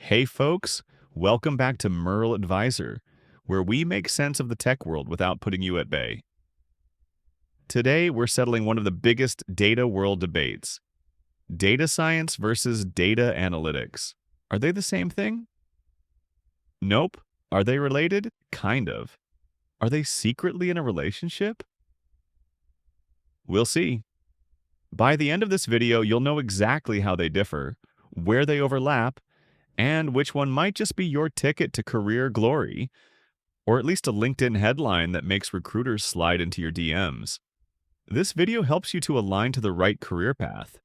Hey folks, welcome back to Merle Advisor, where we make sense of the tech world without putting you at bay. Today, we're settling one of the biggest data world debates: data science versus data analytics. Are they the same thing? Nope. Are they related? Kind of. Are they secretly in a relationship? We'll see. By the end of this video, you'll know exactly how they differ, where they overlap, and which one might just be your ticket to career glory, or at least a LinkedIn headline that makes recruiters slide into your DMs. This video helps you to align to the right career path.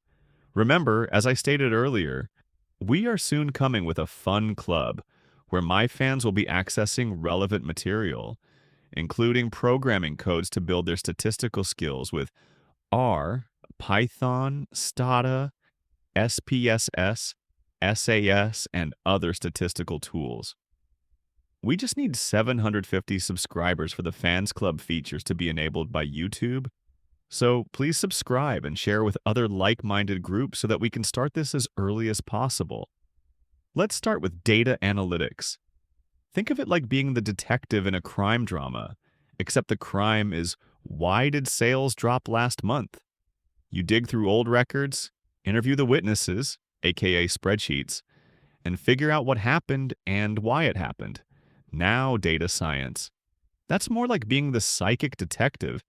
Remember, as I stated earlier, we are soon coming with a fun club where my fans will be accessing relevant material, including programming codes to build their statistical skills with R, Python, Stata, SPSS, SAS, and other statistical tools. We just need 750 subscribers for the Fans Club features to be enabled by YouTube. So please subscribe and share with other like-minded groups so that we can start this as early as possible. Let's start with data analytics. Think of it like being the detective in a crime drama, except the crime is, why did sales drop last month? You dig through old records, interview the witnesses, aka spreadsheets, and figure out what happened and why it happened. Now data science. That's more like being the psychic detective,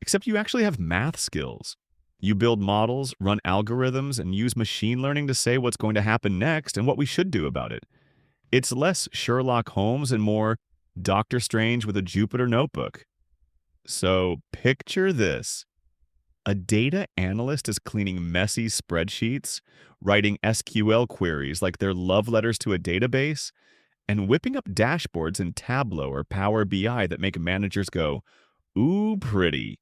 except you actually have math skills. You build models, run algorithms, and use machine learning to say what's going to happen next and what we should do about it. It's less Sherlock Holmes and more Doctor Strange with a Jupyter notebook. So picture this. A data analyst is cleaning messy spreadsheets, writing SQL queries like they're love letters to a database, and whipping up dashboards in Tableau or Power BI that make managers go, ooh, pretty.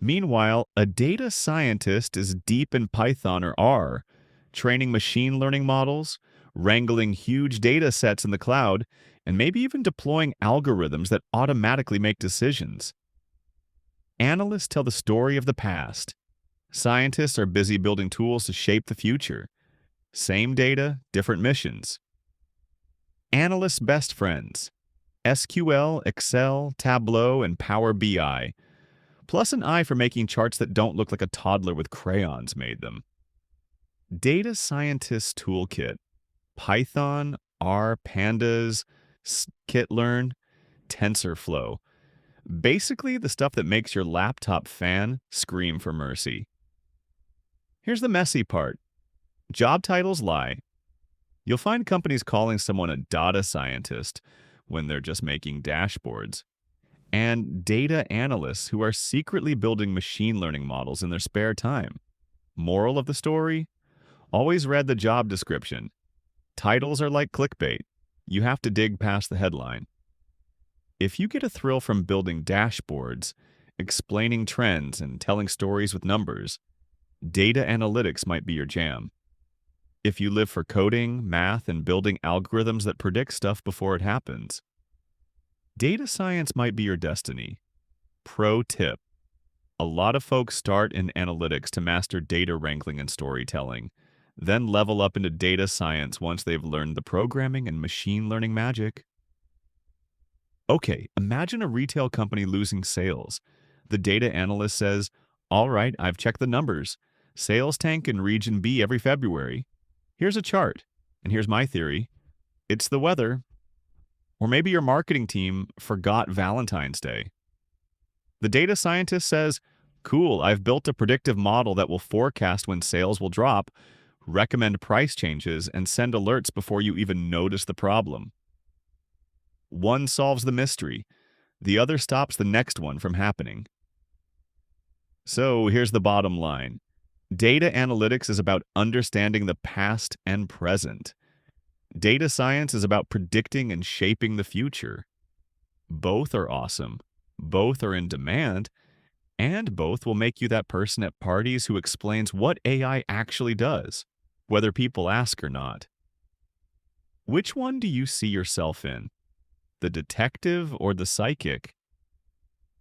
Meanwhile, a data scientist is deep in Python or R, training machine learning models, wrangling huge data sets in the cloud, and maybe even deploying algorithms that automatically make decisions. Analysts tell the story of the past. Scientists are busy building tools to shape the future. Same data, different missions. Analysts' best friends: SQL, Excel, Tableau, and Power BI, plus an eye for making charts that don't look like a toddler with crayons made them. Data Scientist Toolkit: Python, R, Pandas, Scikit-learn, TensorFlow. Basically the stuff that makes your laptop fan scream for mercy. Here's the messy part. Job titles lie. You'll find companies calling someone a data scientist when they're just making dashboards, and data analysts who are secretly building machine learning models in their spare time. Moral of the story? Always read the job description. Titles are like clickbait. You have to dig past the headline. If you get a thrill from building dashboards, explaining trends, and telling stories with numbers, data analytics might be your jam. If you live for coding, math, and building algorithms that predict stuff before it happens, data science might be your destiny. Pro tip: a lot of folks start in analytics to master data wrangling and storytelling, then level up into data science once they've learned the programming and machine learning magic. Okay, imagine a retail company losing sales. The data analyst says, all right, I've checked the numbers. Sales tank in region B every February. Here's a chart, and here's my theory. It's the weather. Or maybe your marketing team forgot Valentine's Day. The data scientist says, cool, I've built a predictive model that will forecast when sales will drop, recommend price changes, and send alerts before you even notice the problem. One solves the mystery. The other stops the next one from happening. So here's the bottom line. Data analytics is about understanding the past and present. Data science is about predicting and shaping the future. Both are awesome. Both are in demand. And both will make you that person at parties who explains what AI actually does, whether people ask or not. Which one do you see yourself in? The detective or the psychic?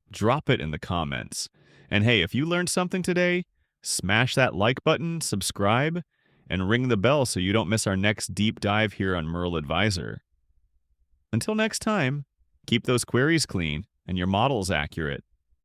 Drop it in the comments. And hey, if you learned something today, smash that like button, subscribe, and ring the bell so you don't miss our next deep dive here on Merle Advisor. Until next time, keep those queries clean and your models accurate.